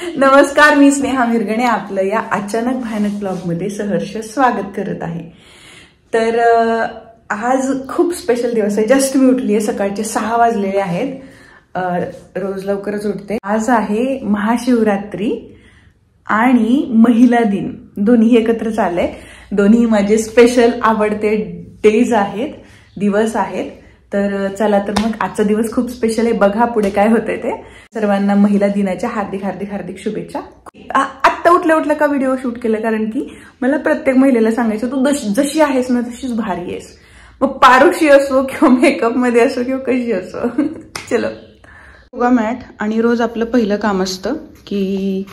नमस्कार, मी स्नेहा मिरगणे आपलं या अचानक भयानक ब्लॉग मध्ये सहर्ष स्वागत करत आहे। तर आज खूप स्पेशल दिवस आहे। जस्ट मी उठली आहे, सकाळचे 6 वाजलेले आहेत। रोज लवकरच उठते। आज आहे महाशिवरात्री आणि महिला दिन, दोन्ही एकत्र चालले। दोन्ही माझे स्पेशल आवडते डेज आहेत, दिवस आहेत। तर चला, तर मग आजचा दिवस खूप स्पेशल आहे, बघा पुढे काय होतंय ते। सर्वांना महिला दिनाच्या हार्दिक हार्दिक हार्दिक शुभेच्छा। आत्ता उठल्या उठल्या का व्हिडिओ शूट केला, कारण की मला प्रत्येक महिलेला सांगायचं, तू जशी आहेस ना तशीच भारी आहेस, मग पारुशी असो किंवा मेकअप मध्ये असो किंवा कशी असो। चलो, योगा मॅट आणि रोज आपलं पहिलं काम असतं की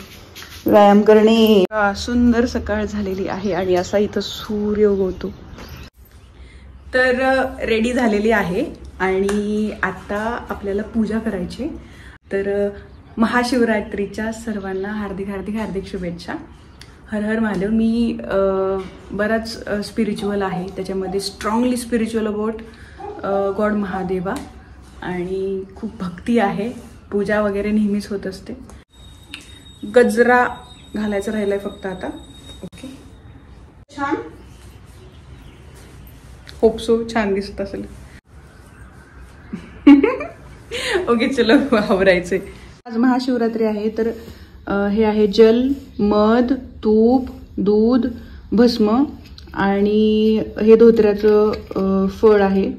व्यायाम करणे। सुंदर सकाळ झालेली आहे आणि असा इथं सूर्य उगवतो। तर रेडी झालेली आहे आणि आता आपल्याला पूजा करायची। तर महाशिवरात्रीच्या सर्वांना हार्दिक हार्दिक हार्दिक शुभेच्छा। हर हर महादेव। मी बराच स्पिरिच्युअल आहे, त्याच्यामध्ये strongly spiritual about God Mahadeva आणि खूप भक्ती आहे। पूजा वगैरे नेहमीच होत असते। गजरा घालायचा राहिलाय फक्त आता। ओके, छान, होप सो छान दिसत असेल। ओके, चलो आवरायचे। आज महाशिवरात्री आहे, तर हे आहे जल, मध, तूप, दूध, भस्म आणि हे धोत्र्याचं फळ आहे,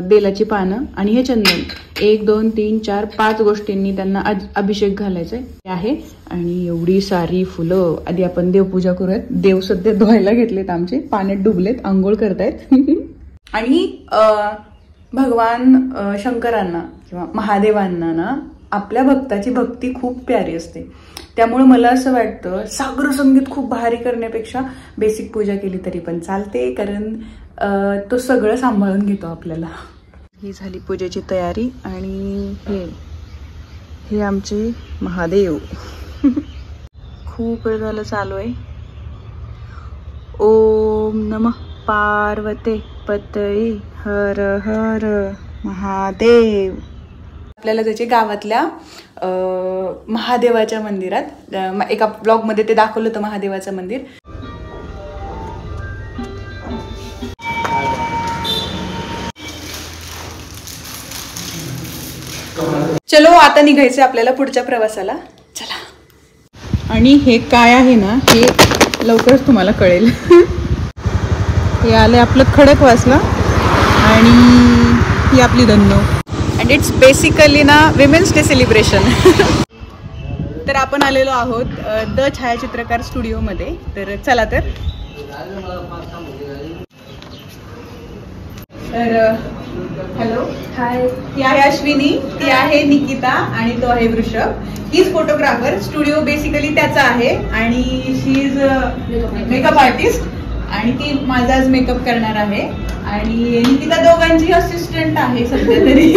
बेलाची पानं आणि हे चंदन। 1 2 3 4 5 गोष्टींनी त्यांना अभिषेक घालायचा आहे। आणि एवढी सारी फुलं। आधी आपण देवपूजा करूयात। देव सध्या धुवायला घेतलेत, आमचे पाण्यात डुबलेत, आंघोळ करतायत। आणि भगवान शंकरांना किंवा महादेवांना ना आपल्या भक्ताची भक्ती खूप प्यारी असते। त्यामुळे मला असं वाटतं, सागर संगीत खूप भारी करण्यापेक्षा बेसिक पूजा केली तरी पण चालते, कारण तो सगळं सांभाळून घेतो आपल्याला। ही झाली पूजेची तयारी आणि हे आमचे महादेव। खूप वेळ झालं चालू आहे। ओम नमः पार्वते पतये हर हर महादेव। आपल्याला त्याचे गावातल्या महादेवाच्या मंदिरात, एका ब्लॉग मध्ये ते दाखवलं होतं महादेवाचं मंदिर। चलो, आता निघायचं आपल्याला पुढच्या प्रवासाला, चला। आणि हे काय आहे ना, हे लवकरच तुम्हाला कळेल। हे आले आपलं खडकवासला आणि ही आपली धन्नो, अँड इट्स बेसिकली ना विमेन्स डे सेलिब्रेशन। तर आपण आलेलो आहोत द छायाचित्रकार स्टुडिओ मध्ये। तर चला, तर हॅलो, हाय। ती आहे अश्विनी, ती आहे निकिता आणि तो आहे वृषभ। हीच फोटोग्राफर, स्टुडिओ बेसिकली त्याचा आहे आणि शी इज मेकअप आर्टिस्ट आणि ती माझा आज मेकअप करणार आहे। आणि निकिता दोघांची असिस्टंट आहे सध्या तरी।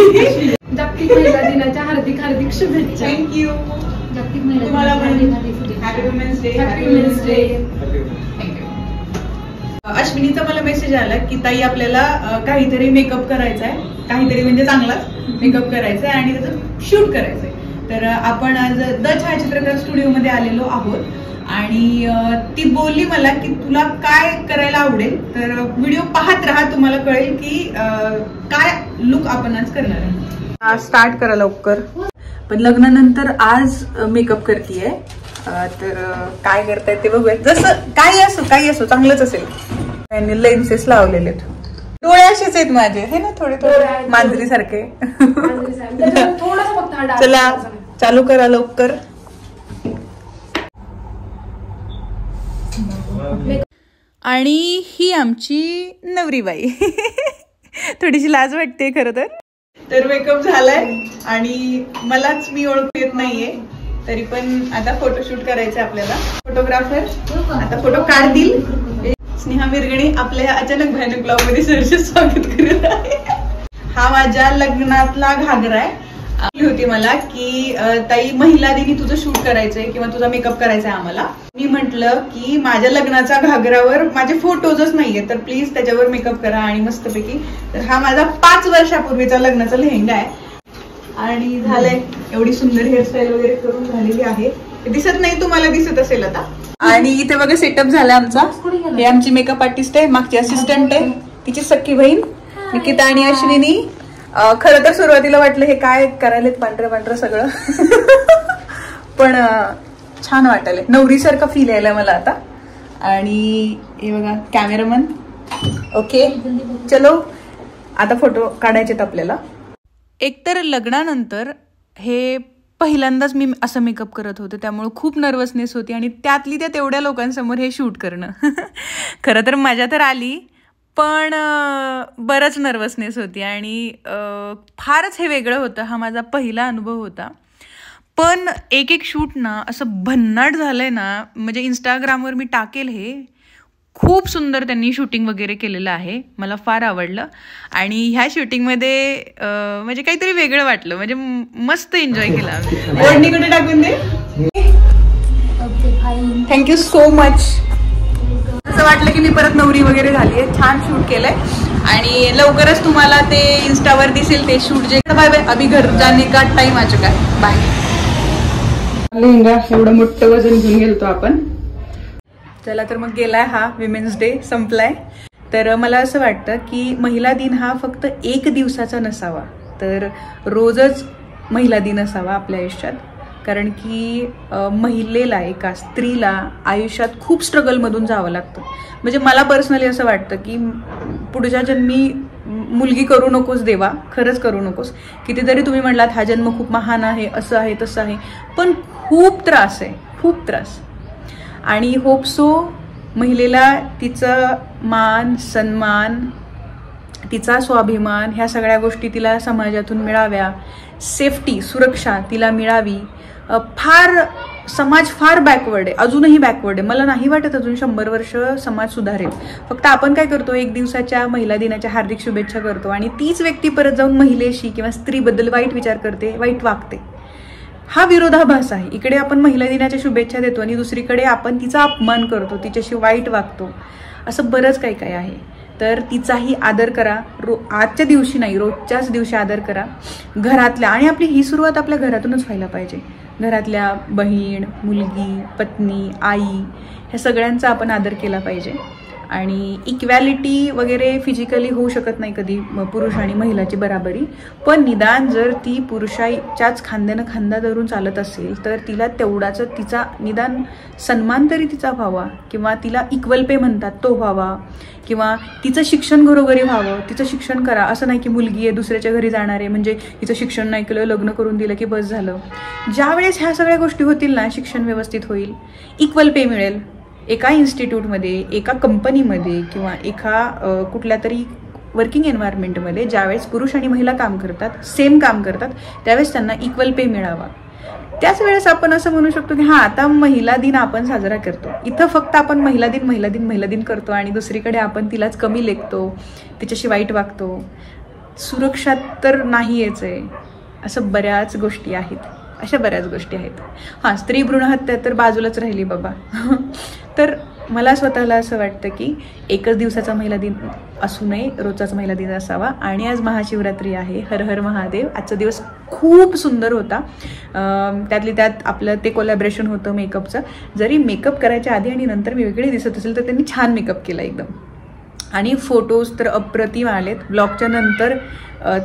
जागतिक महिला दिनाच्या हार्दिक हार्दिक शुभेच्छा। थँक्यू। जागतिक महिला तुम्हाला पण happy women's day. Happy women's day. अश्विनीचा मला मेसेज आला की ताई आपल्याला काहीतरी मेकअप करायचा आहे, काहीतरी म्हणजे चांगलाच मेकअप करायचा आहे आणि त्याचं शूट करायचंय। तर आपण आज द छायाचित्रकार स्टुडिओ मध्ये आलेलो आहोत आणि ती बोलली मला की तुला काय करायला आवडेल, तर व्हिडिओ पाहत राहा, तुम्हाला कळेल की काय लुक आपण आज करणार आहे। स्टार्ट करा लवकर। पण लग्नानंतर आज मेकअप करतीये, तर काय करताय ते बघूया। जसं काही असो चांगलंच असेल। त्यांनी लेन्सेस लावलेले आहेत, डोळे असेच आहेत माझे, हे ना थोडे थोडे मांजरी सारखे। चला, चालू करा लवकर। आणि ही आमची नवरीबाई। थोडीशी लाज वाटते खरं तर मेकअप झालाय आणि मलाच मी ओळखू येत नाहीये, तरी पण आता फोटोशूट करायचं आपल्याला। फोटोग्राफर आता फोटो काढतील। स्नेहा मिरगणे आपल्या अचानक भयानक ब्लॉग मध्ये सहर्ष स्वागत करत आहे। हा माझ्या लग्नातला घागरा आहे। होती मला की ताई महिला दिनी तुझं शूट करायचंय किंवा तुझा मेकअप करायचा आहे आम्हाला। मी म्हटलं की माझ्या लग्नाच्या घागरावर माझे फोटोजच नाहीये, तर प्लीज त्याच्यावर मेकअप करा आणि मस्तपैकी। तर हा माझा 5 वर्षापूर्वीचा लग्नाचा लेहंगा आहे। आणि झालंय एवढी सुंदर हेअरस्टाईल वगैरे करून झालेली आहे. दिसत नाही तुम्हाला, दिसत असेल आता. आणि इथे बघा सेटअप झाला आमचा. हे आमची मेकअप आर्टिस्ट आहे, मागची असिस्टंट आहे, तिची सख्खी बहीण निकिता आणि अश्विनी. खरं तर सुरुवातीला वाटलं हे काय करायला पांढरं पांढरं सगळं पण छान वाटायला, नवरीसारखा फील यायला मला आता. आणि हे बघा कॅमेरामन. ओके चलो आता फोटो काढायचेत आपल्याला. एकतर लग्नानंतर हे पहिल्यांदाच मी असं मेकअप करत होते, त्यामुळे खूप नर्वसनेस होती आणि त्यातली त्या तेवढ्या लोकांसमोर हे शूट करणं खरं तर मजा तर आली, पण बरंच नर्वसनेस होती आणि फारच हे वेगळं होतं. हा माझा पहिला अनुभव होता. पण एक एक शूट ना असं भन्नाट झालंय ना, म्हणजे इंस्टाग्रामवर मी टाकेल हे. खूप सुंदर त्यांनी शूटिंग वगैरे केलेलं आहे, मला फार आवडलं. आणि ह्या शूटिंगमध्ये म्हणजे काहीतरी वेगळं वाटलं, म्हणजे मस्त एन्जॉय केला. ओढणीकडे टाकून दे. Thank you so much. असं वाटलं की मी परत नवरी वगैरे झाली आहे. छान शूट केलंय आणि लवकरच तुम्हाला ते इंस्टावर दिसेल ते शूट. जे बाय बाय, अभी घर जाने का टाइम आ चुका है. बाय. लेहंगा एवढं मोठं वजन घेऊन गेलतो आपण. चला तर मग गेलाय हा विमेन्स डे, संपलाय. तर मला असं वाटतं की महिला दिन हा फक्त एक दिवसाचा नसावा, तर रोजच महिला दिन असावा आपल्या आयुष्यात. कारण की महिलेला, एका स्त्रीला आयुष्यात खूप स्ट्रगलमधून जावं लागतं. म्हणजे मला पर्सनली असं वाटतं की पुढच्या जन्मी मुलगी करू नकोस देवा, खरंच करू नकोस. कितीतरी तुम्ही म्हणलात हा जन्म खूप महान आहे, असं आहे तसं आहे, पण खूप त्रास आहे, खूप त्रास. आणि होप सो महिलेला तिचं मान, सन्मान, तिचा स्वाभिमान, ह्या सगळ्या गोष्टी तिला समाजातून मिळाव्या. सेफ्टी, सुरक्षा तिला मिळावी. समाज फार बॅकवर्ड आहे, अजूनही बॅकवर्ड आहे. मला नाही वाटत अजून 100 वर्ष समाज सुधारेल. फक्त आपण काय करतो, एक दिवसाच्या महिला दिनाच्या हार्दिक शुभेच्छा करतो आणि तीच व्यक्ती परत जाऊन महिलेशी किंवा स्त्रीबद्दल वाईट विचार करते, वाईट वागते. हा विरोधाभास आहे. इकडे आपण महिला दिनाच्या शुभेच्छा देतो आणि दुसरीकडे आपण तिचा अपमान करतो, तिच्याशी वाईट वागतो. असं बरंच काही काही आहे. तर तिचाही आदर करा. आजच्या दिवशी नाही, रोजच्याच दिवशी आदर करा. घरातल्या, आणि आपली ही सुरुवात आपल्या घरातूनच व्हायला पाहिजे. घरातल्या बहीण, मुलगी, पत्नी, आई, ह्या सगळ्यांचा आपण आदर केला पाहिजे. आणि इक्वॅलिटी वगैरे फिजिकली होऊ शकत नाही कधी पुरुष आणि महिलाची बराबरी, पण निदान जर ती पुरुषाच्याच खांद्यानं खांदा धरून चालत असेल तर तिला तेवढाच तिचा निदान सन्मान तरी तिचा व्हावा, किंवा तिला इक्वल पे म्हणतात तो व्हावा, किंवा तिचं शिक्षण घरोघरी व्हावं. तिचं शिक्षण करा. असं नाही की मुलगी आहे दुसऱ्याच्या घरी जाणार आहे म्हणजे तिचं शिक्षण नाही केलं, लग्न करून दिलं की बस झालं. ज्यावेळेस ह्या सगळ्या गोष्टी होतील ना, शिक्षण व्यवस्थित होईल, इक्वल पे मिळेल. एका इन्स्टिट्यूटमध्ये, एका कंपनीमध्ये किंवा एका कुठल्या तरी वर्किंग एन्व्हायरमेंटमध्ये ज्यावेळेस पुरुष आणि महिला काम करतात, सेम काम करतात, त्यावेळेस त्यांना इक्वल पे मिळावा. त्याच वेळेस आपण असं म्हणू शकतो की हां, आता महिला दिन आपण साजरा करतो. इथं फक्त आपण महिला दिन महिला दिन महिला दिन करतो आणि दुसरीकडे आपण तिलाच कमी लेखतो, तिच्याशी वाईट वागतो. सुरक्षा तर नाही येच आहे. असं बऱ्याच गोष्टी आहेत, अशा बऱ्याच गोष्टी आहेत. हां, स्त्री भ्रूण हत्या तर बाजूलाच राहिली बाबा. तर मला स्वतःला असं वाटतं की एकच दिवसाचा महिला दिन असू नये, रोजचाच महिला दिन असावा. आणि आज महाशिवरात्री आहे. हर हर महादेव. आजचा दिवस खूप सुंदर होता. त्यातली त्यात आपलं ते कोलॅबरेशन होतं मेकअपचं. जरी मेकअप करायच्या आधी आणि नंतर मी वेगळी दिसत असेल तर त्यांनी छान मेकअप केला एकदम. आणि फोटोज तर अप्रतिम आलेत. ब्लॉगच्या नंतर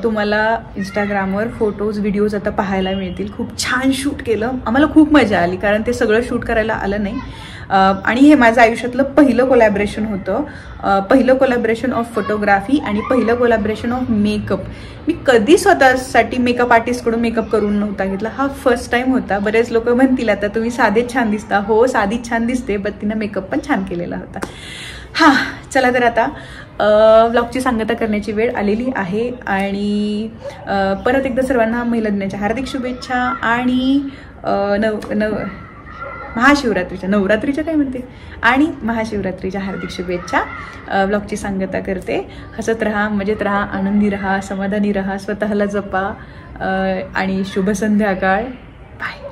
तुम्हाला इंस्टाग्रामवर फोटोज, व्हिडिओज आता पाहायला मिळतील. खूप छान शूट केलं. आम्हाला खूप मजा आली कारण ते सगळं शूट करायला आलं नाही. आणि हे माझं आयुष्यातलं पहिलं कोलॅबरेशन होतं. पहिलं कोलॅबरेशन ऑफ फोटोग्राफी आणि पहिलं कोलॅबरेशन ऑफ मेकअप. मी कधी स्वतःसाठी मेकअप आर्टिस्टकडून मेकअप करून नव्हता घेतला. हा फर्स्ट टाइम होता. बरेच लोक म्हणतील आता तुम्ही साधेच छान दिसता. हो, साधीच छान दिसते, पण तिनं मेकअप पण छान केलेला होता. हां, चला तर आता व्लॉगची सांगता करण्याची वेळ आलेली आहे. आणि परत एकदा सर्वांना महिला दिनाच्या हार्दिक शुभेच्छा आणि महाशिवरात्रीच्या, नवरात्रीच्या काय म्हणते, आणि महाशिवरात्रीच्या हार्दिक शुभेच्छा. व्लॉगची सांगता करते. हसत राहा, मजेत राहा, आनंदी राहा, समाधानी राहा, स्वतःला जपा आणि शुभ संध्याकाळ. बाय.